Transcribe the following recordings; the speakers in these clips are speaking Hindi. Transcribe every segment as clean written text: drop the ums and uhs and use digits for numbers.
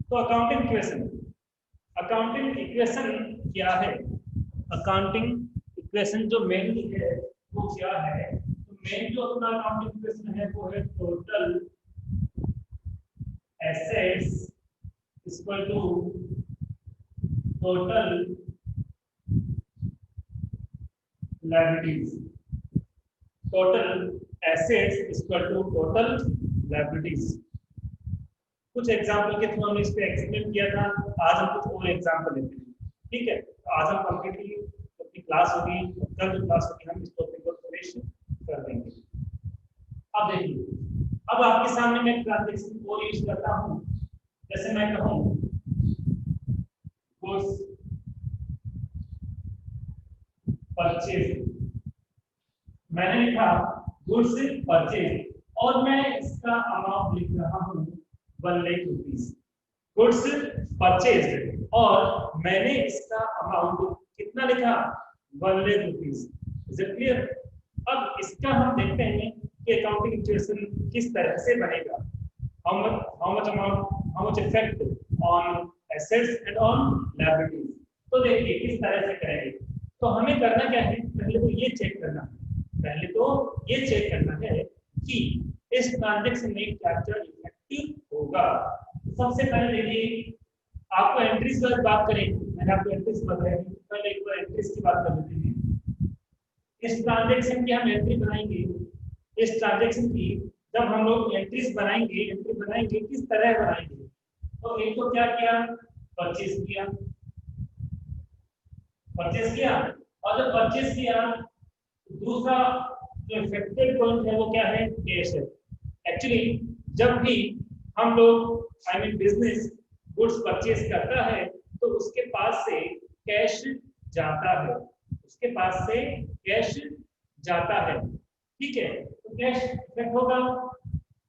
तो अकाउंटिंग इक्वेशन क्या है? अकाउंटिंग इक्वेशन जो मेनली है वो क्या है? तो मेन जो अपना अकाउंटिंग इक्वेशन है वो है total assets equal to total liabilities. Total assets equal to total liabilities. कुछ एग्जांपल के थ्रू हमने इस पे एक्सप्लेन किया था। आज हम कुछ और एग्जांपल लेते हैं, ठीक है? तो आज हम कंप्लीटली अपनी क्लास होगी, कल जो क्लास होगी हम इस टॉपिक को फिनिश कर देंगे। अब देखिए, अब आपके सामने मैं ट्रांजैक्शन को यूज करता हूं। जैसे मैं कहूं गुड्स परचेज, मैंने लिखा गुड्स परचेज और मैं इसका अमाउंट लिख रहा हूं 1 लाख रुपीस। गुड्स परचेज और मैंने इसका अमाउंट कितना लिखा? 1 lakh rupees. Is it clear? अब इसका हम देखते हैं कि अकाउंटिंग इक्वेशन किस तरह से बनेगा। how much amount, how much effect on assets and on liabilities। तो देखिए किस तरह से करेंगे। तो हमें करना क्या है? पहले तो ये चेक करना है कि इस ट्रांजैक्शन में क्या क्या इफेक्टिव होगा। तो सबसे पहले देखिए, आपको एंट्रीज की बात करें, मैंने आपको एंट्रीज बताया, पहले एक बार एंट्रीज की बात कर लेते हैं। इस ट्रांजैक्शन की हम एंट्री बनाएंगे। इस ट्रांजैक्शन की जब हम लोग एंट्री बनाएंगे किस तरह बनाएंगे? तो एक तो क्या किया? परचेज किया और जब परचेज किया दूसरा जो इफेक्टिव पॉइंट है वो क्या है? कैश है। एक्चुअली जब भी हम लोग बिजनेस गुड्स परचेज करता है तो उसके पास से कैश जाता है, ठीक है? तो कैश इफेक्ट होगा।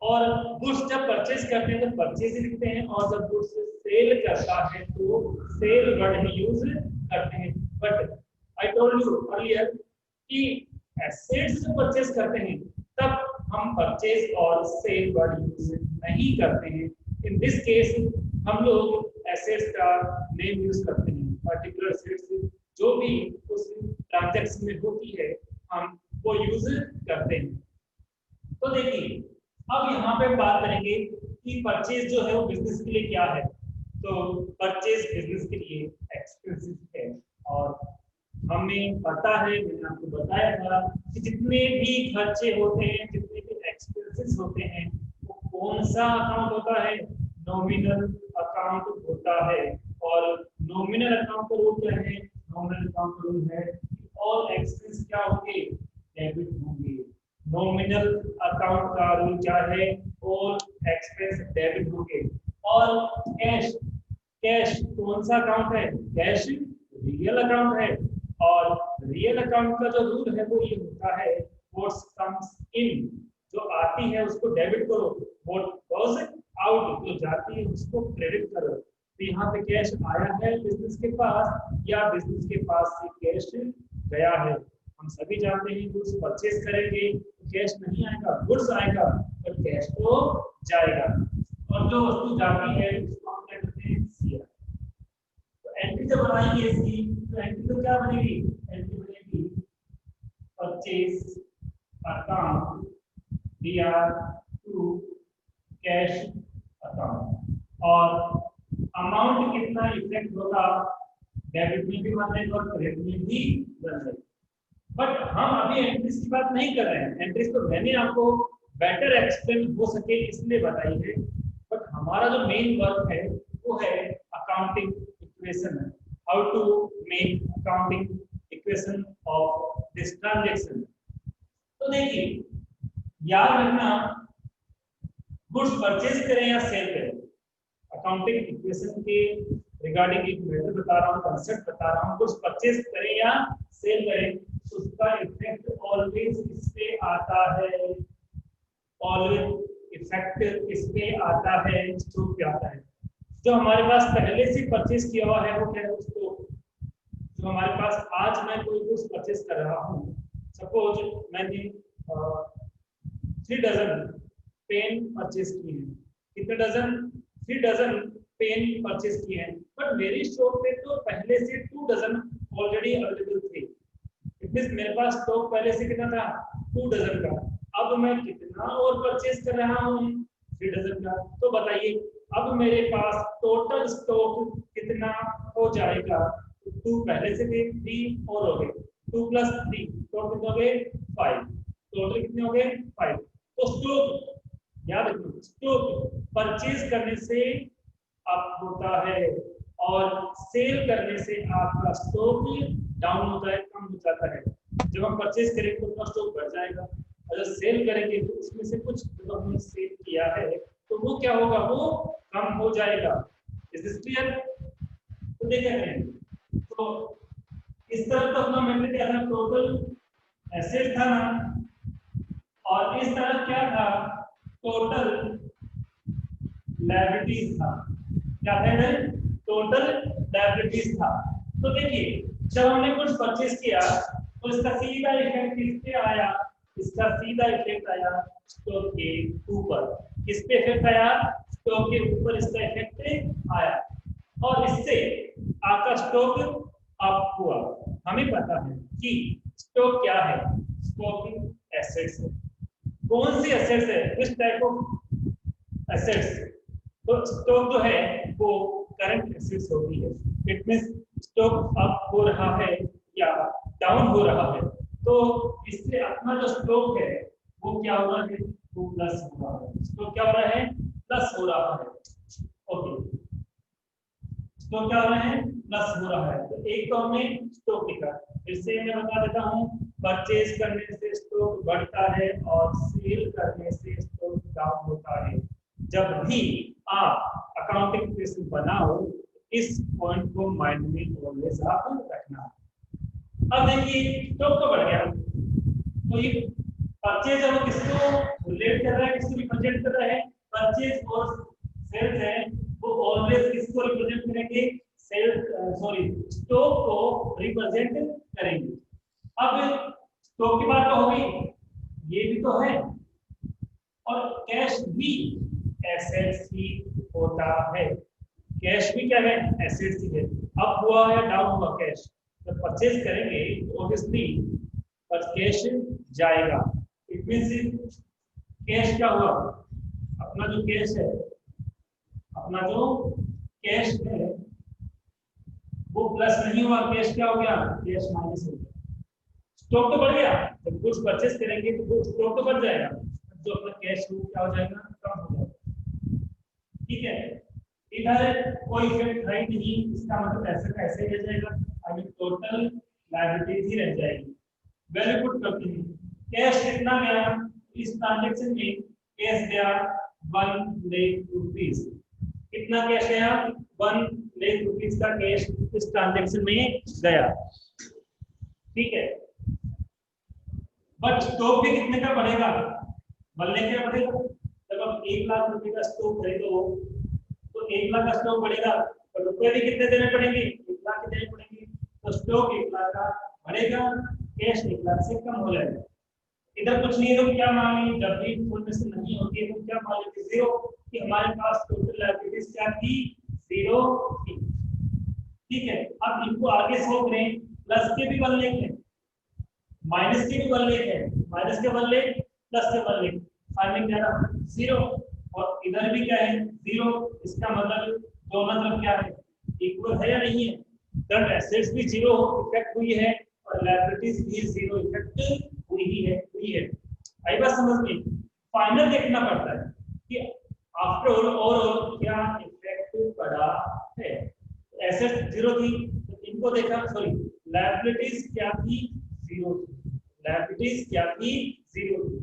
और गुड्स जब परचेज करते हैं तो परचेज लिखते हैं और जब गुड्स सेल करता है तो सेल वर्ड ही यूज करते हैं। But I told you earlier कि एसेट्स जब परचेज करते हैं तब हम परचेज और सेल वर्ड यूज नहीं करते हैं। इन दिस केस हम लोग एसेट्स का नेम यूज करते हैं। पर्टिकुलर एसेट्स जो भी उस ट्रांजैक्शन में होती है हम वो यूज करते हैं। तो देखिए, अब यहाँ पे बात करेंगे कि परचेज जो है वो बिजनेस के लिए क्या है। तो परचेज बिजनेस के लिए एक्सपेंसिव है और हमें पता है, मैंने आपको बताया था कि जितने भी खर्चे होते हैं, जितने भी एक्सपेंसेस होते हैं, वो कौन सा अकाउंट होता है? नॉमिनल अकाउंट होता है। और नॉमिनल अकाउंट का रूल क्या है? नॉमिनल अकाउंट का रूल है ऑल एक्सपेंस क्या होंगे? डेबिट होंगे। नॉमिनल अकाउंट का रूल क्या है? ऑल एक्सपेंस डेबिट होंगे। और कैश कौन सा अकाउंट है? कैश रियल अकाउंट है। और रियल अकाउंट का जो रूल है वो ये होता है व्हाट कम्स इन, जो आती है उसको डेबिट करो, व्हाट गोस आउट, जो जाती है उसको क्रेडिट करो। तो यहाँ पे कैश आया है बिजनेस के पास या बिजनेस के पास से कैश गया है। हम सभी जानते हैं गुड्स परचेज करेंगे तो कैश नहीं आएगा, गुड्स आएगा और कैश तो जाएगा। और जो वस्तु जाती है उसको हम क्या करते हैं? सीआर। तो एंट्री जब बनाएंगे इसकी तो एंट्री तो क्या बनेगी? एंट्री बनेगी purchase account DR to cash account. और अमाउंट कितना इफेक्ट होगा? डेबिट में भी बनेगा और क्रेडिट में भी बनेगा। बट हम अभी एंट्रीज की बात नहीं कर रहे हैं। एंट्रीज तो मैंने आपको बेटर एक्सप्लेन हो सके इसलिए बताई है। बट हमारा जो मेन वर्क है वो है accounting equation, how to make accounting equation of this transaction. तो देखिए, याद रखना, गुड्स परचेज करें या सेल करें, अकाउंटिंग इक्वेशन के रिगार्डिंग एक मैटर बता रहा हूँ, कंसेप्ट बता रहा हूँ। गुड्स परचेज करें या सेल करें उसका इफेक्ट ऑलवेज इस पे आता है, ऑलवेज इफेक्ट इस पे आता है, स्टॉक पे आता है। जो हमारे पास पहले से परचेज किया हुआ है वो क्या है? स्टॉक। जो हमारे पास आज मैं कोई गुड्स परचेज कर रहा हूँ, सपोज मैंने 3 डजन पेन परचेज किए हैं। कितने डजन? 3 डजन पेन परचेज किए हैं, बट मेरी शॉप पे तो पहले से 2 डजन ऑलरेडी अवेलेबल थे। इट मींस मेरे पास स्टॉक पहले से कितना था, 2 डजन का। अब मैं कितना और परचेज कर रहा हूँ, 3 डजन का। तो बताइए अब मेरे पास टोटल स्टॉक कितना हो जाएगा। 2 पहले से थे, 3 और हो गए, 2 + 3 तो कितने हो गए, 5। टोटल कितने हो गए, 5। तो स्टॉक याद रखो, स्टॉक परचेज करने से अप होता है और सेल करने से आपका स्टॉक डाउन होता है, कम हो जाता है। जब हम परचेज करेंगे तो अपना स्टॉक बढ़ जाएगा, और जब सेल करेंगे तो उसमें से कुछ जो हमने सेल किया है तो वो क्या होगा, वो कम हो जाएगा। Is this clear? तो देखें, तो इस तरफ तो अपना मेंटेन क्या था, टोटल एसेट था ना, और इस तरफ क्या था, टोटल लायबिलिटीज था। क्या था इधर, टोटल लायबिलिटीज था। तो देखिए जब हमने कुछ परचेज किया तो इसका सीधा इफेक्ट किस पे आया, इसका सीधा इफेक्ट आया स्टॉक के ऊपर। किस पे इफेक्ट आया, स्टॉक के ऊपर इसका इफेक्ट आया, और इससे आपका स्टॉक अप हुआ। हमें पता है कि स्टॉक क्या है, स्टॉक एसेट्स है। कौन सी एसेट्स है, विच टाइप ऑफ एसेट्स। तो स्टॉक जो है वो करंट एसेट्स होती है। इट मींस स्टॉक अप हो रहा है या डाउन हो रहा है, तो इससे अपना जो स्टॉक है वो क्या हो रहा है, वो प्लस हो रहा है। स्टॉक क्या हो रहा है, प्लस हो रहा है। ओके, तो क्या हो रहा है, प्लस हो रहा है। तो एक तो हमने स्टॉक लिखा, फिर से मैं बता देता हूँ, परचेज करने से स्टॉक बढ़ता है और सेल करने से स्टॉक डाउन होता है। जब भी आप अकाउंटिंग प्रिंसिपल बनाओ, इस पॉइंट को माइंड में ऑलवेज आप रखना। अब देखिए स्टॉक तो बढ़ गया, तो ये परचेज है वो किसको रिलेट कर रहा है, किसको रिप्रेजेंट कर रहा है, परचेज और सेल्स है वो ऑलवेज किसको रिप्रेजेंट करेंगे, सेल्स सॉरी स्टॉक को रिप्रेजेंट करेंगे। अब स्टॉक की बात तो हो गई, ये भी तो है, और कैश भी एसेट्स ही होता है। कैश भी क्या है, एसेट्स ही है। अप हुआ है, डाउन हुआ कैश, जब परचेज करेंगे तो ऑब्वियसली पर कैश जाएगा। इट मींस कैश क्या हुआ, अपना जो कैश है, अपना जो कैश है वो प्लस नहीं हुआ, कैश क्या हो गया, कैश माइनस हो गया। स्टॉक तो बढ़ गया, जब कुछ परचेज करेंगे तो स्टॉक तो बढ़ जाएगा, जो अपना कैश क्या हो जाएगा, कम हो जाएगा। ठीक है, इधर कोई इफेक्ट है नहीं, इसका मतलब ऐसे का ऐसे रह जाएगा, अभी टोटल लायबिलिटीज ही रह जाएगी। वेरी गुड करते हैं। कैश कितना गया इस ट्रांजैक्शन में, कैश गया 1 लाख रुपीस। कितना कैश गया, 1 लाख रुपीस का कैश इस ट्रांजैक्शन में गया। ठीक है, बट स्टॉक भी कितने का बढ़ेगा, 1 लाख का बढ़ेगा। जब आप 1 लाख रुपए का स्टॉक खरीदो तो 1 लाख का स्टॉक बढ़ेगा, तो रुपए भी कितने देने पड़ेंगे, 1 लाख के देने पड़ेंगे। तो स्टॉक 1 लाख का बढ़ेगा, कैश 1 लाख से कम हो जाएगा। इधर कुछ नहीं है तो क्या मांगे, जब भी इन्फॉर्मेशन नहीं होती है तो क्या मान लेते, 0, कि हमारे पास टोटल लायबिलिटीज क्या थी, 0 थी। ठीक है, अब इनको आगे सोच रहे हैं, प्लस के भी 1 लाख है, माइनस के भी 1 लाख है, माइनस के 1 लाख, प्लस के 1 लाख, फाइनल क्या था, 0। और इधर भी क्या है, 0। इसका मतलब दोनों तरफ क्या है, इक्वल है या नहीं है। करंट एसेट्स भी 0 इफेक्ट हुई है और लायबिलिटीज भी 0 इफेक्ट हुई है। आई बात समझ में। फाइनल देखना पड़ता है कि आफ्टर ऑल ओवरऑल क्या इफेक्ट पड़ा है। एसेट्स 0 थी तो इनको देखा, सॉरी लायबिलिटीज क्या थी, 0 थी। लायबिलिटीज क्या थी, 0 थी।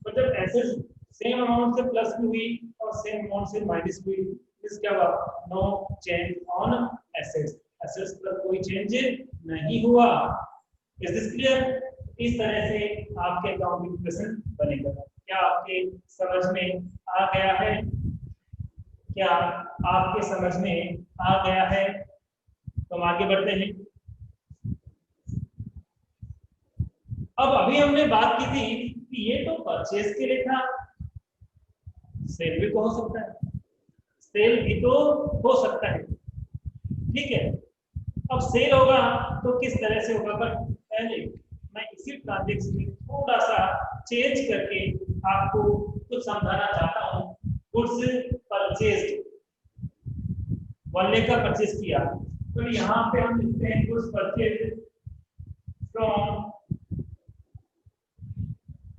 तो जब एसेट्स सेम अमाउंट से प्लस भी हुई और सेम अमाउंट से माइनस हुई, इस क्या हुआ, no change on assets. Assets पर कोई चेंज नहीं हुआ। Is this clear? इस तरह से आपके अकाउंटिंग प्रेजेंट बनेगा। क्या आपके समझ में आ गया है, क्या आपके समझ में आ गया है? तो हम आगे बढ़ते हैं। अब अभी हमने बात की थी कि ये तो परचेज के लिए था, सेल भी तो हो सकता है। सेल भी तो हो सकता है, ठीक है। अब सेल होगा तो किस तरह से होगा, पर पहले मैं इसी ट्रांजेक्शन में थोड़ा सा चेंज करके आपको कुछ समझाना चाहता हूँ। गुड्स परचेज, 1 लाख का परचेज किया, तो यहाँ पे हम लिखते हैं goods purchase from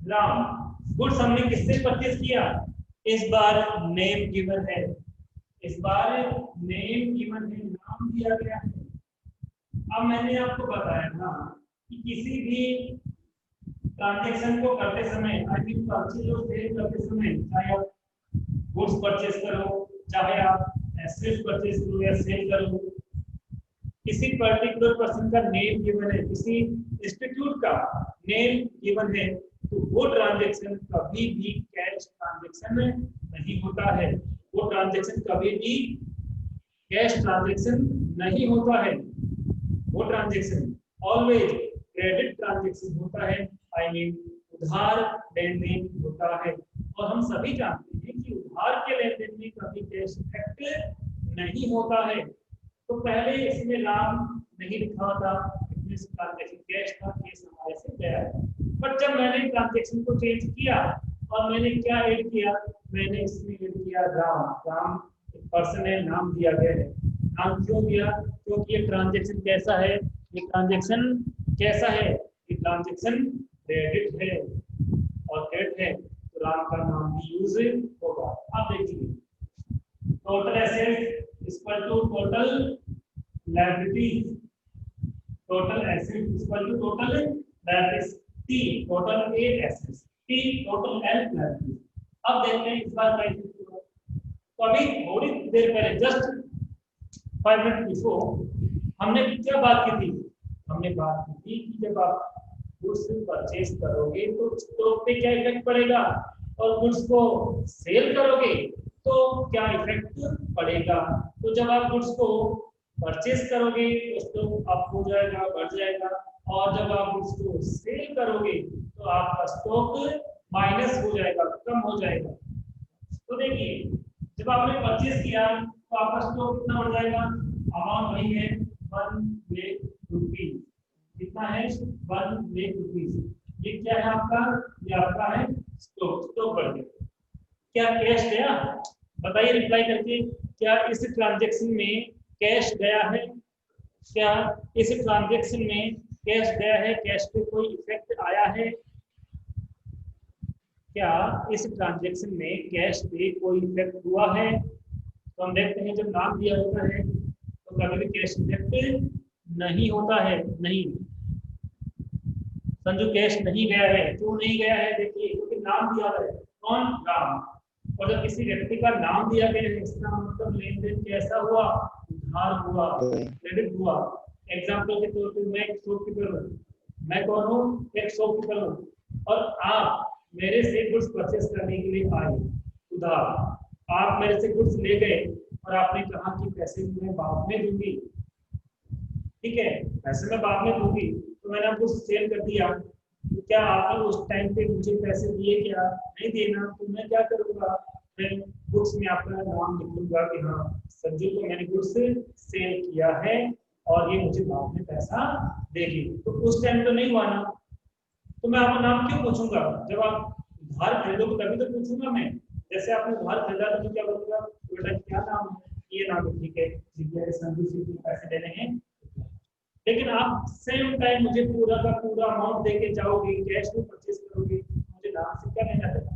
Ram. Goods हमने किससे परचेज किया, इस बार नेम गिवन है, इस बार नेम गिवन है, नाम दिया गया है। अब मैंने आपको बताया था कि किसी भी ट्रांजैक्शन को करते समय, आई मीन परचेज और सेल करते समय, चाहे आप गुड्स परचेज करो, चाहे आप एसेट परचेज करो या सेल करो, किसी पर्टिकुलर पर्सन का नेम गिवन है, किसी इंस्टीट्यूट का नेम गिवन है, तो वो ट्रांजैक्शन कभी भी कैश ट्रांजैक्शन नहीं होता है, वो ट्रांजैक्शन कभी भी कैश ट्रांजैक्शन नहीं होता है, वो ट्रांजैक्शन ऑलवेज क्रेडिट ट्रांजैक्शन होता है, आई मीन उधार लेन देन होता है। और हम सभी जानते हैं कि उधार के लेन देन में कभी कैश इफेक्ट नहीं होता है। तो पहले इसमें नाम नहीं लिखा था, ट्रांजैक्शन कैश था, केस हमारे से गया है। बट जब मैंने ट्रांजैक्शन को चेंज किया और मैंने क्या ऐड किया, मैंने इसमें ऐड किया राम। राम एक पर्सन है, नाम दिया गया है। नाम क्यों दिया, क्योंकि ये ट्रांजैक्शन कैसा है, ये ट्रांजैक्शन कैसा है, ये ट्रांजैक्शन क्रेडिट है और क्रेडिट है, तो राम का नाम भी यूज होगा। अब देखिए, total asset equal to total liabilities, total asset equal to total liabilities, T total A assets, T total L liabilities. अब देखते हैं इस बार कैसे होगा। तो अभी थोड़ी देर पहले, जस्ट 5 मिनट बिफोर, हमने क्या बात की थी, हमने बात की थी कि जब आप गुड्स परचेज करोगे तो स्टॉक पे क्या इफेक्ट पड़ेगा, और गुड्स को सेल करोगे तो क्या इफेक्ट पड़ेगा। तो जब आप गुड्स को परचेज करोगे तो स्टॉक अप हो जाएगा, बढ़ जाएगा, और जब आप गुड्स को सेल करोगे तो आपका स्टॉक माइनस हो जाएगा, कम हो जाएगा। तो देखिए, जब आपने परचेज किया तो आपका स्टॉक कितना बढ़ जाएगा, अमाउंट वही है 1 लाख रुपीज, कितना है 1 लाख रुपीज। ये क्या है आपका, ये आपका है स्टॉक, स्टॉक बढ़ गया। क्या कैश गया, बताइए रिप्लाई करके, क्या इस ट्रांजैक्शन में कैश गया है, क्या इस ट्रांजैक्शन में कैश गया है, कैश पे कोई इफेक्ट आया है, क्या इस ट्रांजैक्शन में कैश पे कोई इफेक्ट हुआ है। तो हम देखते हैं जब नाम दिया होता है तो कभी भी कैश इफेक्ट नहीं होता है, नहीं। संजू कैश नहीं गया है, क्यों नहीं गया है, देखिए क्योंकि नाम दिया गया है, कौन, राम। और जब किसी व्यक्ति का नाम दिया गया है, इसका मतलब लेन देन कैसा हुआ, उधार हुआ, क्रेडिट हुआ। एग्जाम्पल के तौर पर मैं एक शॉपकीपर हूँ, मैं कौन हूँ, एक शॉपकीपर हूँ, और आप मेरे से गुड्स परचेस करने के लिए आए, उधार। आप मेरे से गुड्स ले गए और आपने कहा कि पैसे मैं बाद में दूंगी, ठीक है, पैसे मैं बाद में दूंगी, तो मैंने आपको सेल कर दिया, तो क्या आपने उस टाइम पे मुझे पैसे दिए, क्या नहीं देना, तो मैं क्या करूंगा, मैं गुड्स में आपका नाम लिखूंगा कि हाँ संजू को मैंने गुड्स सेल किया है और ये मुझे बाद में पैसा देगी। तो उस टाइम तो नहीं हुआ ना, तो मैं आपका नाम क्यों पूछूंगा, जब आप उधार खरीदोगे तभी तो पूछूंगा मैं। जैसे आपने उधार खरीदा तो क्या बोलूंगा, बेटा क्या नाम है, ये नाम है, ठीक है संजू से पैसे देने हैं। लेकिन आप सेम टाइम मुझे पूरा का पूरा अमाउंट देके जाओगे, कैश में परचेज करोगे, मुझे नाम से क्या लेना देना,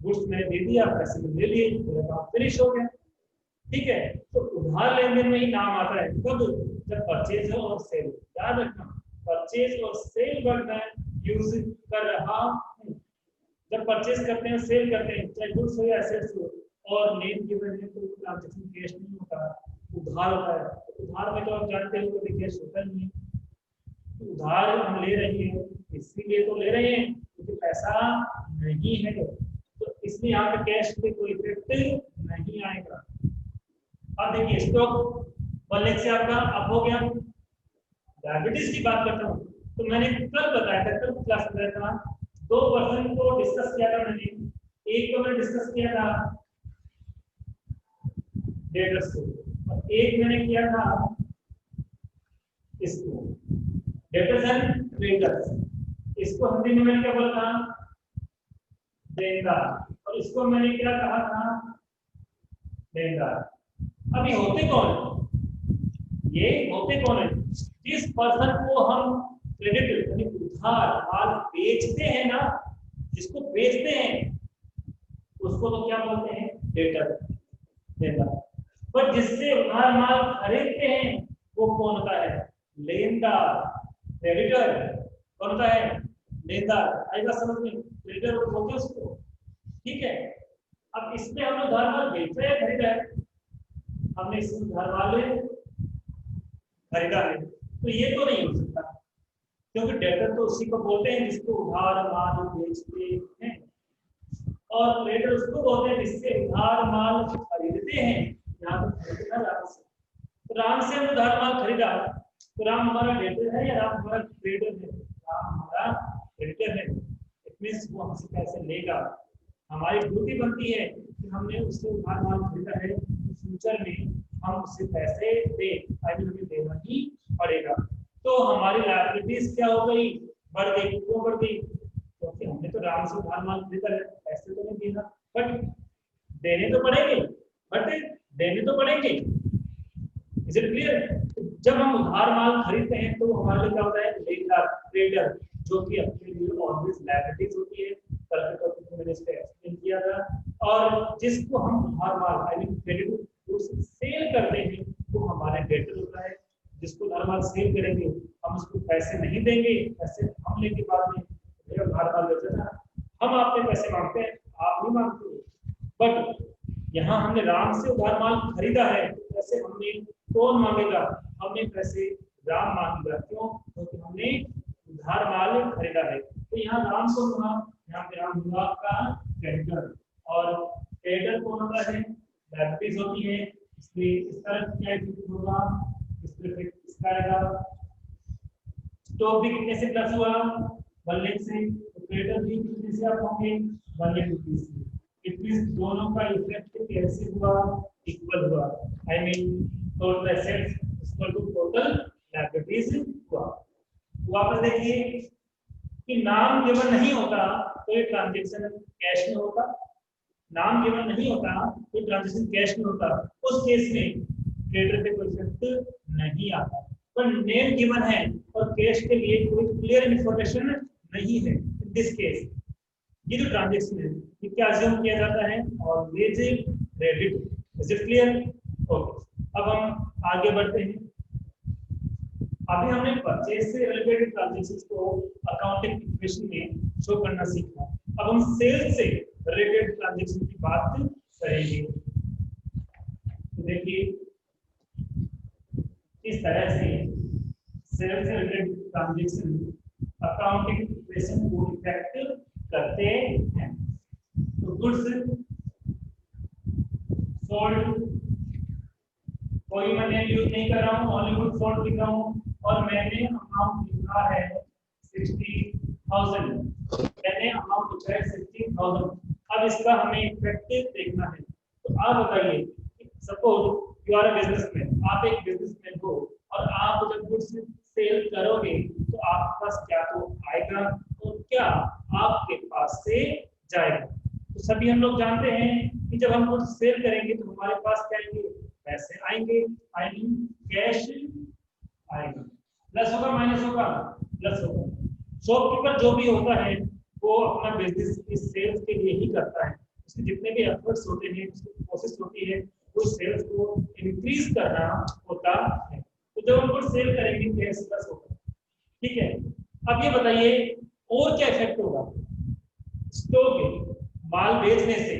गुड्स मैंने दे दिया, पैसे में ले लिए, पूरा काम फिनिश हो गया, ठीक है। तो उधार लेन देन में ही नाम आता है, कब, जब परचेज हो और सेल। याद रखना, परचेज और सेल वर्ड मैं यूज कर रहा हूँ। जब परचेज करते हैं, सेल करते हैं, चाहे गुड्स हो या एसेट्स हो, और नेम गिवन है तो ट्रांजैक्शन कैश नहीं होता, उधार होता है। तो उधार में तो आप जानते हो कभी कैश होता नहीं है, तो उधार हम ले रहे हैं, इसीलिए तो ले रहे हैं क्योंकि पैसा नहीं है, तो इसलिए यहाँ पे कैश पे कोई इफेक्ट नहीं आएगा। अब देखिए, स्टॉक 1 लाख से आपका अप हो गया। डायबिटीज की बात करता हूँ, तो मैंने कल बताया था, कल क्लास में बताया था, 2 पर्सन को डिस्कस किया था मैंने। एक को मैंने डिस्कस किया था डेटर्स को, और एक मैंने किया था इसको डेटर्स एंड क्रेडिटर्स, इसको हिंदी में मैंने क्या बोला था, देनदार, और इसको मैंने क्या कहा था, देनदार। अब ये होते कौन, ये होते कौन है, जिस पर्सन को हम क्रेडिट यानी उधार माल बेचते हैं ना, जिसको बेचते हैं उसको तो क्या बोलते हैं, डेटर, देनदार। पर जिससे उधार माल खरीदते हैं वो कौन होता है, लेनदार, क्रेडिटर कौन होता है, लेनदार। आएगा समझ में, क्रेडिटर बोलते हैं उसको, ठीक है। अब इसमें हमने उधार माल बेचा है खरीदा है, हमने इसमें उधार माल खरीदा है, तो ये तो नहीं हो सकता, क्योंकि डेटर तो उसी को बोलते हैं जिसको उधार माल बेचते हैं, और क्रेडिटर उसको बोलते हैं जिससे उधार माल खरीदते हैं। यहाँ तो खरीदना राम से, तो राम से हम उधार माल खरीदा, तो राम हमारा डेटर है या राम हमारा क्रेडिटर है, राम हमारा क्रेडिटर है। इट मींस वो हमसे पैसे लेगा, हमारी ड्यूटी बनती है कि हमने उससे उधार माल खरीदा है, फ्यूचर में हम उससे पैसे दे, आई हमें देना ही पड़ेगा। तो हमारी लायबिलिटीज क्या हो गई, बढ़ गई, क्यों बढ़ गई, क्योंकि हमने तो राम से उधार माल खरीदा है, पैसे तो नहीं देना, बट देने तो पड़ेंगे, इज इट क्लियर। जब हम उधार माल खरीदते हैं तो हमारे लिए क्या होता है, लेनदार, क्रेडिटर, जो कि अपने लिए ऑलवेज लायबिलिटीज होती है, कल के मैंने इसको एक्सप्लेन किया था। और जिसको हम उधार माल आई मीन क्रेडिट सेल करते हैं वो हमारे डेटर होता है, जिसको उधार माल सेल करेंगे हम उसको पैसे नहीं देंगे, पैसे हम लेके बाद में मेरा उधार माल बेचा था, हम आपसे पैसे मांगते हैं, आप नहीं मांगते। बट यहाँ हमने राम से उधार माल खरीदा है, पैसे हमने कौन मांगेगा, हमने पैसे राम मांगेगा, क्यों, क्योंकि हमने उधार माल खरीदा है। तो यहाँ राम को हुआ, यहाँ पे राम हुआ आपका क्रेडिटर, और क्रेडिटर कौन होता है, लायबिलिटीज होती है, इसलिए इस तरह क्या होगा, इस तरह से इसका आएगा। स्टॉक भी कितने से प्लस हुआ, 1 लाख से, तो क्रेडिटर भी कितने से आप होंगे, 1 लाख रुपीस से। इट मींस दोनों का इफेक्ट कैसे हुआ, इक्वल हुआ, I mean total assets equal to total liabilities हुआ। वापस देखिए कि नाम गिवन नहीं होता तो ये ट्रांजैक्शन कैश में होता, नाम गिवन नहीं होता तो ट्रांजैक्शन कैश में होता, उस केस में क्रेडिटर पे कोई इफेक्ट नहीं आता। पर नेम गिवन है और कैश के लिए कोई क्लियर इंफॉर्मेशन नहीं है, इन दिस केस ये जो ट्रांजैक्शन है ये क्या अज्यूम किया जाता है, always credit. Is it clear, okay. अब हम आगे बढ़ते हैं। अभी हमने परचेज से रिलेटेड ट्रांजैक्शंस को अकाउंटिंग इक्वेशन में शो करना सीखा, अब हम सेल्स से रिलेटेड ट्रांजैक्शन की बात करेंगे। तो देखिए इस तरह से सेल्स से रिलेटेड ट्रांजैक्शन अकाउंटिंग इक्वेशन को इफेक्ट करते हैं। तो गुड्स सोल्ड, कोई मैं नेम यूज नहीं कर रहा हूँ, ओनली गुड सोल्ड लिख रहा हूँ, और मैंने अमाउंट लिखा है 60,000, मैंने अमाउंट लिखा है 60,000। अब इसका हमें इफेक्ट देखना है। तो आप बताइए, suppose you are a businessman, आप एक बिजनेसमैन हो और आप जब गुड्स सेल करोगे तो आपके पास क्या तो आएगा और क्या आपके पास से जाएगा। तो सभी हम लोग जानते हैं कि जब हम गुड्स सेल करेंगे तो हमारे पास क्या आएंगे, पैसे आएंगे, आई मीन कैश आएगा। प्लस होगा माइनस होगा, प्लस होगा। शॉपकीपर जो भी होता है वो अपना बिजनेस की सेल्स के लिए ही करता है, उसके जितने भी एफर्ट्स होते हैं, उसकी कोशिश होती है वो सेल्स को इंक्रीज करना होता है। तो जब हम गुड्स सेल करेंगे कैश प्लस होगा, ठीक है। अब ये बताइए और क्या इफेक्ट होगा, स्टॉक माल बेचने से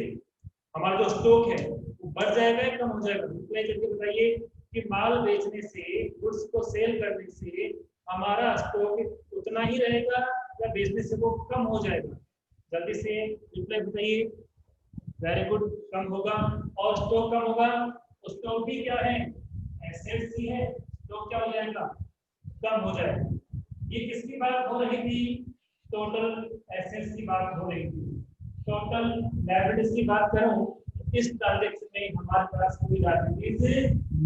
हमारा जो स्टॉक है वो बढ़ जाएगा या कम हो जाएगा, रिप्लाई करके बताइए कि माल बेचने से, गुड्स को सेल करने से हमारा स्टॉक उतना ही रहेगा या बेचने से वो कम हो जाएगा, जल्दी से रिप्लाई बताइए। वेरी गुड, कम होगा। और स्टॉक कम होगा, स्टॉक भी क्या है, एसेट्स ही है, स्टॉक क्या हो जाएगा, कम हो जाएगा। ये किसकी बात हो रही थी, टोटल एसेट्स की बात हो रही थी। टोटल लायबिलिटीज की बात करूं, इस ट्रांजेक्शन में हमारे पास कोई लायबिलिटीज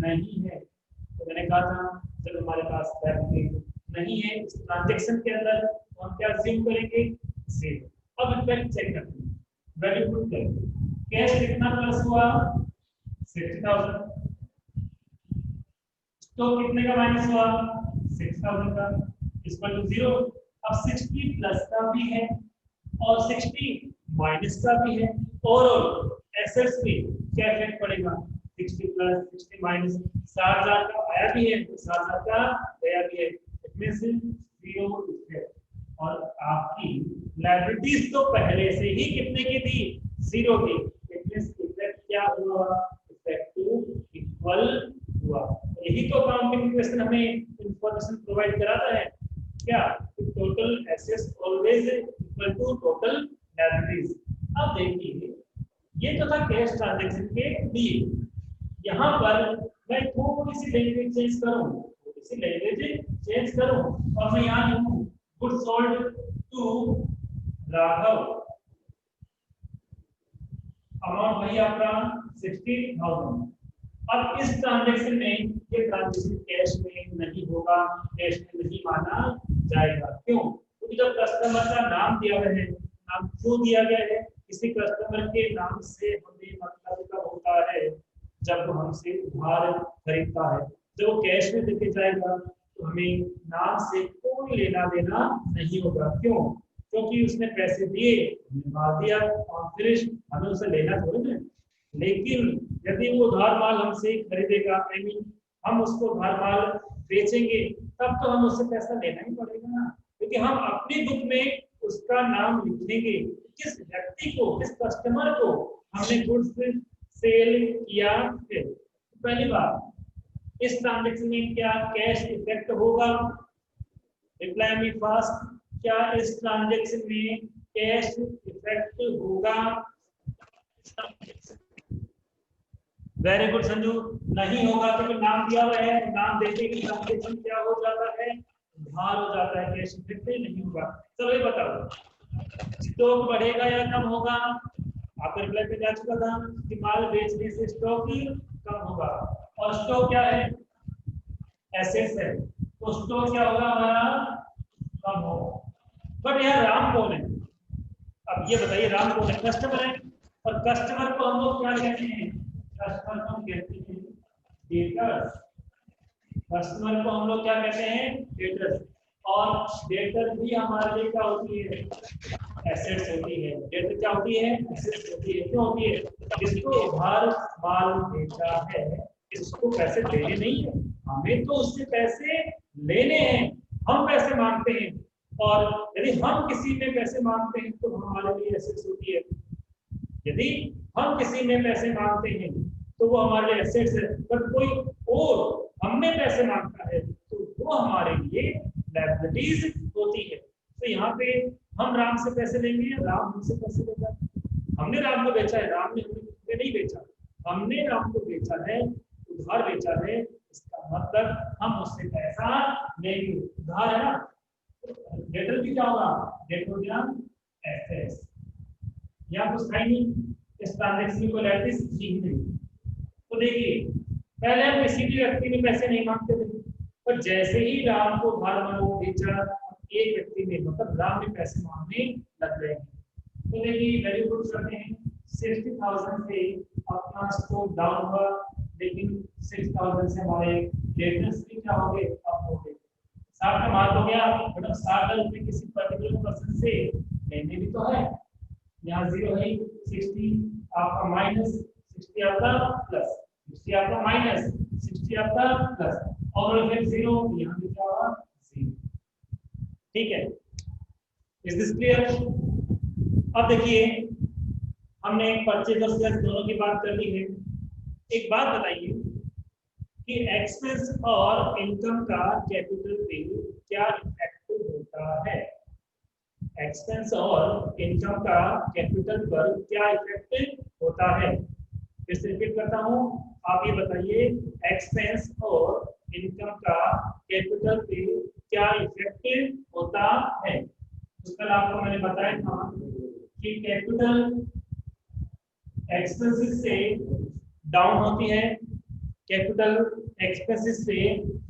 नहीं है। तो मैंने कहा था जब हमारे पास लायबिलिटी नहीं है इस ट्रांजेक्शन के अंदर तो हम क्या अज्यूम करेंगे, जीरो। अब इफेक्ट चेक करते हैं, वैल्यू पुट करेंगे। कैश कितना प्लस हुआ, 60,000। स्टॉक कितने का माइनस हुआ, 6,000 का, इक्वल टू जीरो। अब 60 प्लस का भी है और 60 माइनस का भी है। ओवरऑल एसेट्स पे क्या इफेक्ट पड़ेगा, 60 प्लस 60 माइनस 60,000 का आया भी है, 60,000 का गया भी है, इसमें से जीरो इफेक्ट। और आपकी लायबिलिटीज तो पहले से ही कितने की थी, जीरो की, इफेक्ट क्या हुआ, इफेक्टिव इक्वल हुआ। यही तो अकाउंटिंग क्वेश्चन हमें इंफॉर्मेशन प्रोवाइड कराता है क्या, total assets always equal to total liabilities. अब देखिए ये तो था कैश ट्रांजैक्शन के लिए। यहाँ पर मैं थोड़ी सी लैंग्वेज चेंज करूँ और मैं यहाँ लिखूं goods sold to Raghav, amount वही आपका 60,000। अब इस ट्रांजैक्शन में ये ट्रांजैक्शन कैश में नहीं होगा, कैश में नहीं माना जाएगा। क्यों, क्योंकि जब कस्टमर का नाम दिया गया है, नाम क्यों दिया गया है, किसी कस्टमर के नाम से हमें मतलब कब होता है, जब वो हमसे उधार खरीदता है। जब वो कैश में देके जाएगा तो हमें नाम से कोई लेना देना नहीं होगा। क्यों, क्योंकि उसने पैसे दिए, हमने माल दिया और फिर हमें उसे लेना थोड़ी ना। लेकिन यदि वो उधार माल हमसे खरीदेगा, आई मीन हम उसको उधार माल बेचेंगे, तब तो हम उससे पैसा लेना ही पड़ेगा ना, क्योंकि हम अपनी बुक में उसका नाम लिखेंगे, किस व्यक्ति को, किस कस्टमर को हमने गुड्स सेल किया है। पहली बात, इस ट्रांजैक्शन में क्या कैश इफेक्ट होगा, रिप्लाई मी फास्ट, क्या इस ट्रांजैक्शन में कैश इफेक्ट होगा? वेरी गुड संजू, नहीं होगा क्योंकि नाम दिया हुआ है, नाम देते ही ट्रांजैक्शन क्या हो जाता है, उधार हो जाता है, कैश इफेक्ट नहीं होगा। चलो ये बताओ स्टॉक बढ़ेगा या कम होगा? आपका रिप्लाई पे जा चुका था कि माल बेचने से स्टॉक कम होगा, और स्टॉक क्या है, एसेट्स है, तो स्टॉक क्या होगा हमारा, कम होगा। बट यार राम कौन है, अब ये बताइए राम कौन है, कस्टमर है, और कस्टमर को हम लोग क्या कहते हैं, कस्टमर को हम कहते हैं डेटर्स। कस्टमर को हम लोग क्या कहते हैं, डेटर्स। और डेटर भी हमारे लिए क्या होती है, एसेट्स होती है। डेटर क्या होती है, एसेट्स होती है। क्यों होती है, जिसको उधार माल बेचा है इसको पैसे देने नहीं है, हमें तो उससे पैसे लेने हैं, हम पैसे मांगते हैं। और यदि हम किसी में पैसे मांगते हैं तो हमारे लिए एसेट्स होती है। यदि हम किसी में पैसे मांगते हैं तो वो हमारे लिए एसेट्स है। पर कोई और हमने पैसे मांगता है तो वो हमारे लिए लायबिलिटीज होती है। तो यहाँ पे हम राम से पैसे लेंगे, राम हमसे पैसे लेगा। हमने राम को बेचा है, राम ने हमें नहीं बेचा, हमने राम को बेचा है, उधार बेचा है, इसका मतलब हम उससे पैसा लेंगे, उधार है ना। डेटर भी क्या होगा, डेट हो गया एसेट्स। यहाँ कुछ था नहीं, इस ट्रांजैक्शन को लायबिलिटीज थी नहीं। तो देखिए पहले हम किसी भी व्यक्ति में पैसे नहीं मांगते थे, पर जैसे ही राम को उधार माल बेचा, एक व्यक्ति ने मतलब राम ने पैसे मांगने लग गए। तो देखिए वैल्यू पुट करते हैं, 60,000 से अपना स्टॉक डाउन हुआ, लेकिन 6,000 से हमारे डेटर्स भी क्या हो गए, अप हो गए। 60 का माल हो गया, मतलब 60 रुपए किसी पर्टिकुलर पर्सन से लेने भी तो है। यहाँ जीरो है, 60 आपका माइनस, 60 आपका प्लस, 60 आपका माइनस, 60 आपका प्लस, और फिर जीरो, यहाँ भी क्या होगा, जीरो। ठीक है, इज दिस क्लियर? अब देखिए हमने परचेज और सेल्स दोनों की बात कर ली है। एक बात बताइए कि एक्सपेंस और इनकम का कैपिटल पे क्या इफेक्ट होता है? एक्सपेंस और इनकम का कैपिटल पर क्या इफेक्ट होता है? फिर से रिपीट करता हूं, आप ये बताइए एक्सपेंस और इनकम का कैपिटल पे क्या इफेक्ट होता है? तो कल आपको मैंने बताया था कि कैपिटल एक्सपेंसेस से डाउन होती है, कैपिटल एक्सपेंसेस से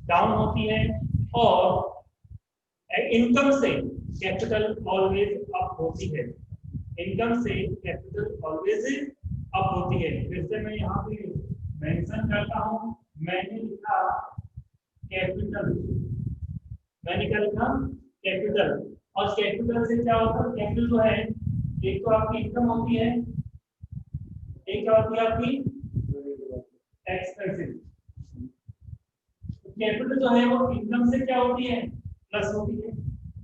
डाउन होती है, और इनकम से कैपिटल ऑलवेज अप होती है। इनकम से कैपिटल ऑलवेज अप होती है। फिर से मैं यहाँ पे मेंशन करता हूँ, मैंने लिखा कैपिटल, मैंने क्या लिखा कैपिटल, और कैपिटल से क्या होता है, कैपिटल जो है एक तो आपकी इनकम होती है, एक क्या होती है आपकी एक्सपेंसेस। कैपिटल जो है वो इनकम से क्या होती है प्लस होती है,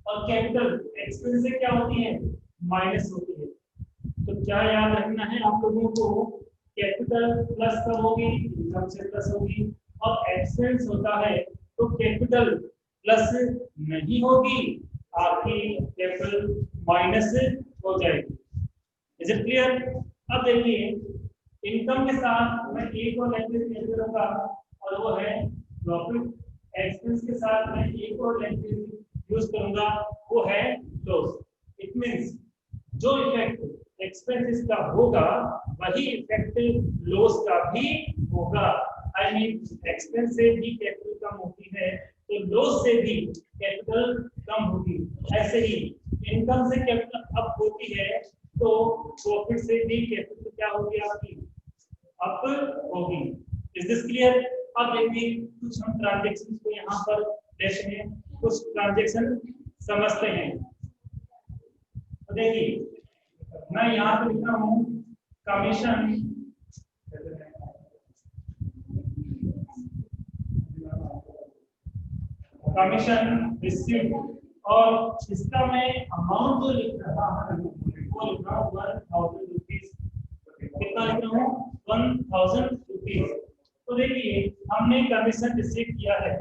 और कैपिटल एक्सपेंस से क्या होती है माइनस होती है। तो क्या याद रखना है आप लोगों को, कैपिटल प्लस कब होगी, इनकम से प्लस होगी, और एक्सपेंस होता है तो कैपिटल प्लस नहीं होगी, आपकी कैपिटल माइनस हो जाएगी। Is it clear? अब देखिए इनकम के साथ मैं एक और लैंग्वेज यूज करूंगा और वो है प्रॉफिट। एक्सपेंस के साथ मैं एक और लैंग्वेज यूज करूंगा वो है लॉस। इट मींस जो इफेक्ट एक्सपेंसेस का होगा वही इफेक्ट लॉस का भी होगा। आई मीन एक्सपेंस से भी कैपिटल कम होती है तो लॉस से भी कैपिटल कम होगी। ऐसे ही इनकम से कैपिटल अप होती है तो प्रॉफिट से भी कैपिटल क्या होगी आपकी अप होगी। Is this clear? अब देखिए कुछ हम ट्रांजैक्शंस को यहाँ पर देखते हैं, कुछ ट्रांजैक्शन समझते हैं। तो देखिए मैं यहाँ पे लिखा हूँ कमीशन, कमीशन रिसीव्ड, और इसका मैं अमाउंट जो लिख रहा हूँ वो लिख रहा हूँ 1000 रुपीज। कितना लिख रहा हूँ 1000 रुपीज। तो देखिए हमने कमीशन रिसीव किया है,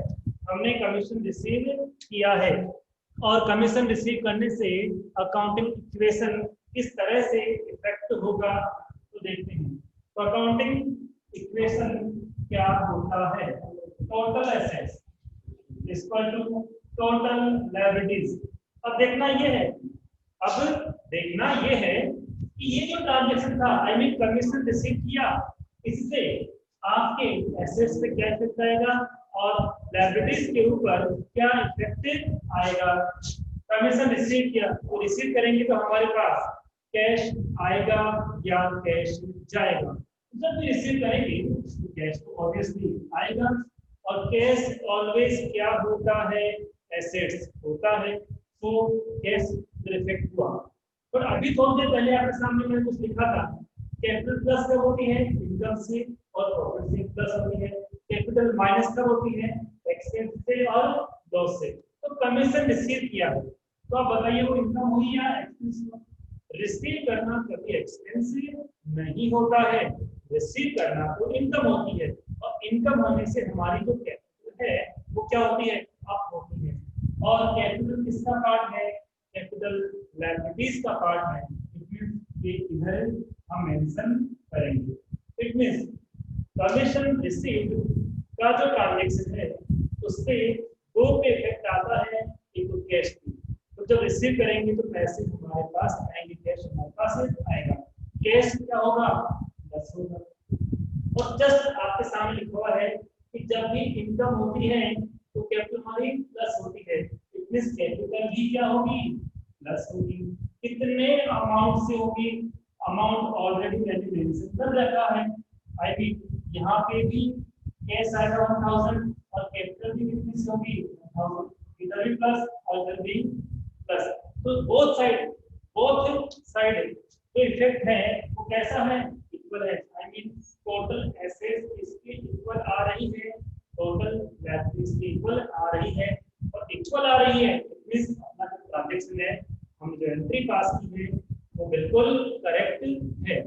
हमने कमीशन रिसीव किया है, और कमीशन रिसीव करने से अकाउंटिंग इक्वेशन किस तरह से इफेक्ट होगा तो देखते हैं। तो अकाउंटिंग इक्वेशन क्या होता है, total assets equal to total liabilities. अब देखना ये है, अब देखना ये है कि ये जो ट्रांजैक्शन था आई मीन कमीशन रिसीव किया, इससे आपके एसेट्स पे क्या इफेक्ट आएगा और लायबिलिटीज के ऊपर क्या इफेक्ट आएगा। कमीशन रिसीव किया तो रिसीव करेंगे तो हमारे पास कैश आएगा या कैश जाएगा। जब भी रिसीव करेंगे तो कैश तो ऑब्वियसली आएगा, और कैश ऑलवेज क्या होता है एसेट्स होता है, तो कैश इफेक्ट हुआ। पर अभी थोड़ी देर पहले आपके सामने मैंने कुछ लिखा था, कैपिटल प्लस कब होती है इनकम से और प्रॉफिट से प्लस होती है, कैपिटल माइनस कब होती है एक्सपेंस से और लॉस से। तो कमीशन रिसीव किया है तो आप बताइए वो इनकम हुई या एक्सपेंस हुआ। रिसीव करना कभी एक्सपेंस नहीं होता है, रिसीव करना तो इनकम होती है, और इनकम होने से हमारी जो कैपिटल है वो क्या होती है अप होती है। और कैपिटल किसका पार्ट है, कैपिटल लायबिलिटीज का पार्ट है। इट मींस ये इधर हम मेंशन करेंगे। इट मींस कमीशन रिसीव्ड का जो ट्रांजैक्शन है उससे दो पे इफेक्ट आता है, एक तो कैश की, तो जब रिसीव करेंगे तो पैसे हमारे पास आएंगे, कैश हमारे पास आएगा, कैश क्या होगा प्लस होगा। और जस्ट आपके सामने लिखा हुआ है कि जब भी इनकम होती है तो कैपिटल हमारी प्लस होती है, इट मींस कैपिटल भी क्या होगी प्लस होगी। कितने अमाउंट से होगी, अमाउंट ऑलरेडी मैंने मेंशन कर रखा है। आई मीन यहाँ पे भी कैश आएगा 1000 और कैपिटल भी कितनी से होगी 1000, इधर भी प्लस और इधर भी प्लस। तो बोथ साइड जो इफेक्ट है वो कैसा है इक्वल है। आई मीन टोटल एसेट्स इसके इक्वल आ रही है, टोटल लायबिलिटीज इसके इक्वल आ रही है, और इक्वल आ रही है इट मींस अपना जो ट्रांजैक्शन है हम जो एंट्री पास की है वो बिल्कुल करेक्ट है।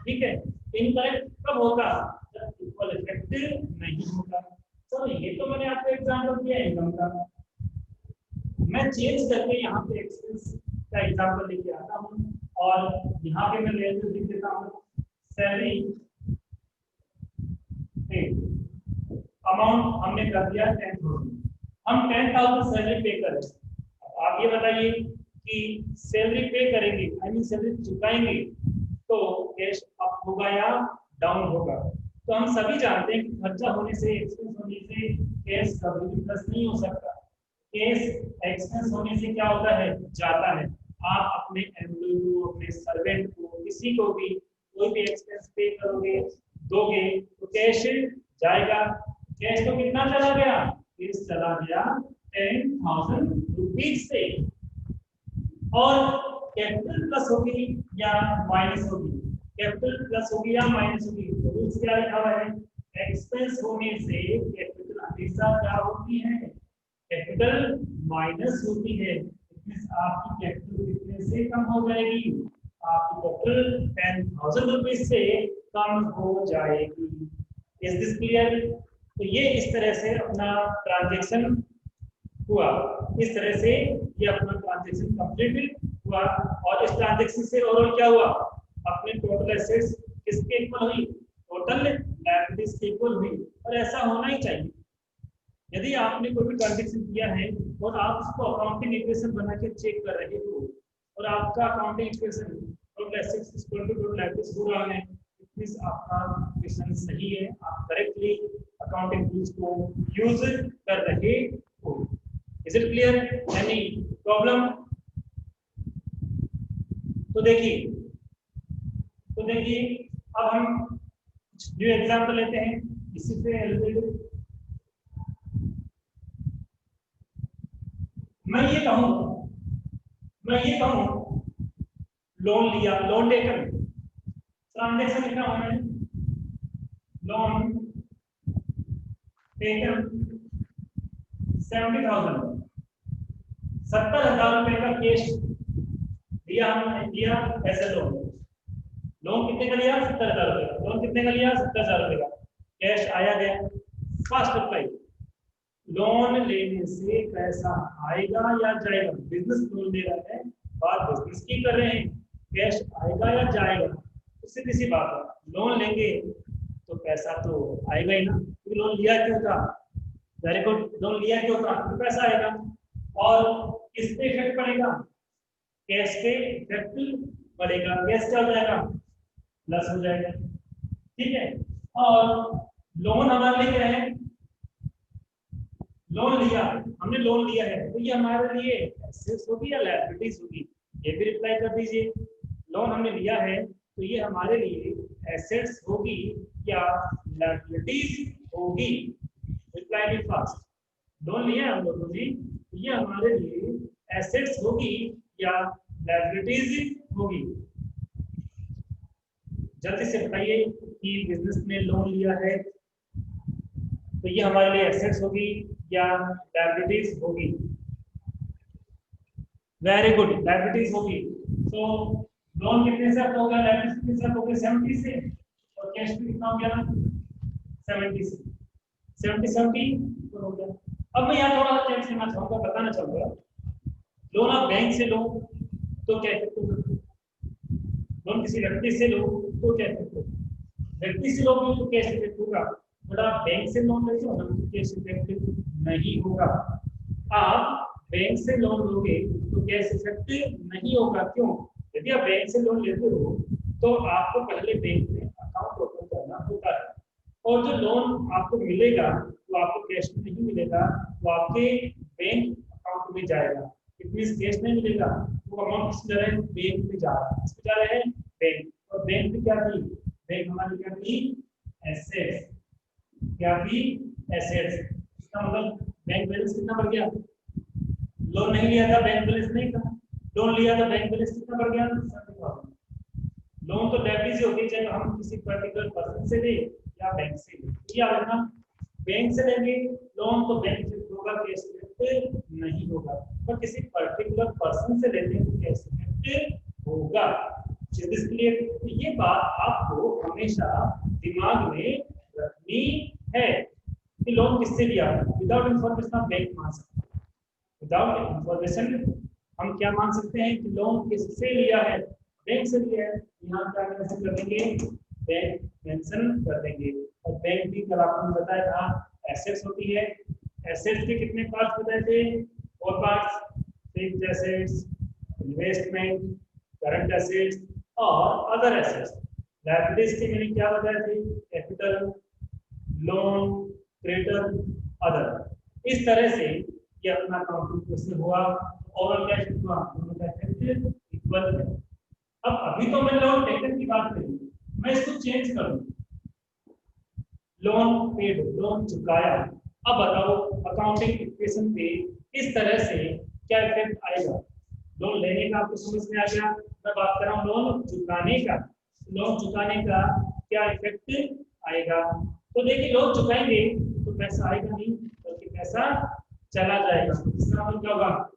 ठीक है, इनकरेक्ट कब होगा जब इक्वल इफेक्ट नहीं होगा। तो ये तो मैंने आपको एग्जांपल दिया इनकम का, मैं चेंज करके यहाँ पे एक्सपेंस का एग्जांपल लेके आता हूँ, और यहाँ पे मैं वैल्यू लिख देता हूँ सैलरी पे। अमाउंट हमने कर दिया 10,000, हम 10,000 सैलरी पे करें। आप ये बताइए कि सैलरी पे करेंगे आई मीन सैलरी चुकाएंगे तो कैश अप होगा या डाउन होगा। तो हम सभी जानते हैं कि खर्चा होने से, एक्सपेंस होने से कैश कभी भी प्लस नहीं हो सकता। कैश एक्सपेंस होने से क्या होता है, जाता है। आप अपने एम्प्लॉय को, अपने सर्वेंट को, किसी को भी कोई भी एक्सपेंस पे करोगे, दोगे, तो कैश जाएगा। कैश तो कितना चला गया, कैश चला गया 10,000 रुपीज से। और कैपिटल प्लस होगी या माइनस होगी, कैपिटल प्लस होगी या माइनस होगी, तो रूल्स क्या लिखा हुआ है, एक्सपेंस होने से कैपिटल हमेशा क्या होती है, कैपिटल माइनस होती है। आपकी कैपिटल कितने से कम हो जाएगी, आपकी कैपिटल 10,000 रुपीज से कम हो जाएगी। Is this clear? तो ये इस तरह से अपना ट्रांजैक्शन हुआ, इस तरह से ये अपना ट्रांजैक्शन कंप्लीट हुआ। और इस ट्रांजैक्शन से ओवरऑल क्या हुआ, अपने टोटल एसेट्स किसके इक्वल हुई, टोटल लायबिलिटीज के इक्वल हुई। और ऐसा होना ही चाहिए। यदि आपने कोई भी ट्रांजैक्शन किया है और आप उसको अकाउंटिंग इक्वेशन बना के चेक कर रहे हो और आपका accounting equation total assets equal to total liabilities हो रहा है, मींस आपका इक्वेशन सही है, आप करेक्टली अकाउंटिंग टूल्स को यूज कर रहे हो। Is it clear? Any problem? तो देखिए अब हम कुछ न्यू एग्जांपल लेते हैं इसी से रिलेटेड। मैं ये कहूँ लोन लिया, लोन टेकन, ट्रांजैक्शन लिखा हुआ है, लोन टेकन 70,000, 70,000 रुपए का कैश दिया, हमने दिया ऐसे लोन। लोन कितने का लिया, 70,000 रुपए का। लोन कितने का लिया, 70,000 रुपए का। कैश आया गया। फर्स्ट अप्लाई, लोन लेने से पैसा आएगा या जाएगा, बिजनेस लोन ले रहा है, बात बिजनेस की कर रहे हैं, कैश आएगा या जाएगा, तो सीधी सी बात है, लोन लेंगे तो पैसा तो आएगा ही ना, क्योंकि लोन लिया क्यों था, वेरी गुड, लोन लिया क्यों था, तो पैसा आएगा। और किस पे इफेक्ट पड़ेगा, कैश पे इफेक्ट पड़ेगा, कैश क्या हो जाएगा, प्लस हो जाएगा। ठीक है। और लोन हमारे लिए क्या है, लोन लिया, हमने लोन लिया है तो ये हमारे लिए एसेट्स होगी या लायबिलिटीज होगी, ये भी रिप्लाई कर दीजिए। लोन हमने लिया है तो ये हमारे लिए एसेट्स होगी या लायबिलिटीज होगी, रिप्लाई फास्ट। लोन लिया हम लोगों ने तो ये हमारे लिए एसेट्स होगी या लायबिलिटीज होगी। जल्दी से बताइए कि बिजनेस में लोन लिया है तो ये हमारे लिए एसेट्स होगी या लायबिलिटीज होगी। वेरी गुड, लायबिलिटीज होगी। तो लोन कितने से अप हो गया, लायबिलिटीज कितने से अप हो गया, 70 से, और कैश भी कितना हो गया, 70 से, 70 तो हो गया। अब मैं यहाँ थोड़ा सा चेंज करना चाहूंगा, बताना चाहूंगा, लोन आप बैंक से लो तो क्या इफेक्ट होगा, लोन किसी व्यक्ति से लो तो क्या इफेक्ट होगा, व्यक्ति से लोगे तो कैश इफेक्ट होगा, बट आप बैंक से लोन लेते हो ना तो कैश इफेक्ट नहीं होगा। आप बैंक से लोन लोगे तो कैश इफेक्ट नहीं होगा। क्यों? यदि आप बैंक से लोन लेते हो तो आपको पहले बैंक में अकाउंट ओपन करना होता है, और जो लोन आपको मिलेगा वो आपको कैश में नहीं मिलेगा, वो आपके बैंक अकाउंट में जाएगा। इट मींस कैश नहीं मिलेगा, वो अमाउंट किस जा रहा है, बैंक में जा रहा है। किस जा रहे हैं, बैंक। और बैंक में क्या थी, बैंक हमारी क्या थी, एसेट्स। क्या थी, एसेट्स। इसका मतलब बैंक बैलेंस कितना बढ़ गया, लोन नहीं लिया था बैंक बैलेंस नहीं था, लोन लिया था बैंक बैलेंस कितना बढ़ गया, 70,000। लोन तो लायबिलिटी से होती है, चाहे हम किसी पर्टिकुलर पर्सन से ले या बैंक से ले। क्या होगा, बैंक से लेंगे लोन तो बैंक से होगा, कैश इफेक्ट नहीं होगा, पर किसी पर्टिकुलर पर्सन से लेते हैं तो कैश इफेक्ट होगा। इसलिए ये बात आपको हमेशा दिमाग में रखनी है कि लोन किससे लिया, विदाउट इंफॉर्मेशन आप बैंक मान सकते हैं। विदाउट इंफॉर्मेशन हम क्या मान सकते हैं कि लोन किससे लिया है, बैंक से लिया है। यहाँ क्या मेंशन कर देंगे, बैंक मेंशन कर देंगे। और बैंक भी कल आपको बताया था एसेट्स होती है। एसेट्स के कितने पार्ट्स बताए थे, 4 parts, fixed assets, investment, current assets और अदर एसेट्स। लायबिलिटीज के मैंने क्या बताया थे, कैपिटल, लोन, क्रेडिटर, अदर। इस तरह से ये अपना अकाउंटिंग क्वेश्चन हुआ। ओवरऑल क्या हुआ, दोनों का इफेक्ट इक्वल है। अब अभी तो मैं लोन टेकन की बात करूं, मैं इसको चेंज करूं, लोन पेड, लोन चुकाया। अब बताओ अकाउंटिंग इक्वेशन पे इस तरह से क्या इफेक्ट आएगा। लोन लेने का आपको समझ में आ गया, मैं बात कर रहा हूँ लोन चुकाने का। लोन चुकाने का क्या इफेक्ट आएगा, तो देखिए लोन चुकाएंगे तो पैसा आएगा नहीं, बल्कि पैसा चला जाएगा। इसका मतलब क्या होगा,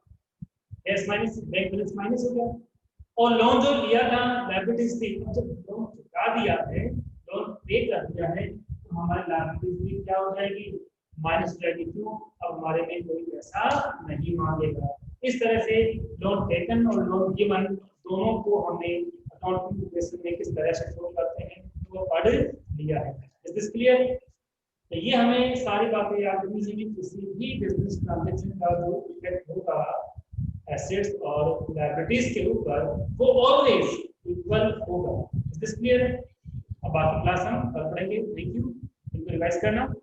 S minus bank balance minus हो गया। और लोन जो लिया था लायबिलिटीज थी, जब लोन चुका दिया है, लोन पे कर दिया है, तो हमारी लायबिलिटीज क्या हो जाएगी, माइनस हो जाएगी। क्यों, अब हमारे में कोई पैसा नहीं मांगेगा। इस तरह से लोन टेकन और लोन गिवन दोनों को हमने अकाउंटिंग इक्वेशन में किस तरह से शो करते हैं वो पढ़ लिया है। Is this clear. तो ये हमें सारी बातें याद रखनी चाहिए, किसी भी बिजनेस ट्रांजेक्शन का जो इफेक्ट होगा एसेट्स और लायबिलिटीज के ऊपर, वो ऑलवेज इक्वल होगा। Is this clear. अब बाकी क्लास हम कल पढ़ेंगे। थैंक यू, इनको रिवाइज करना।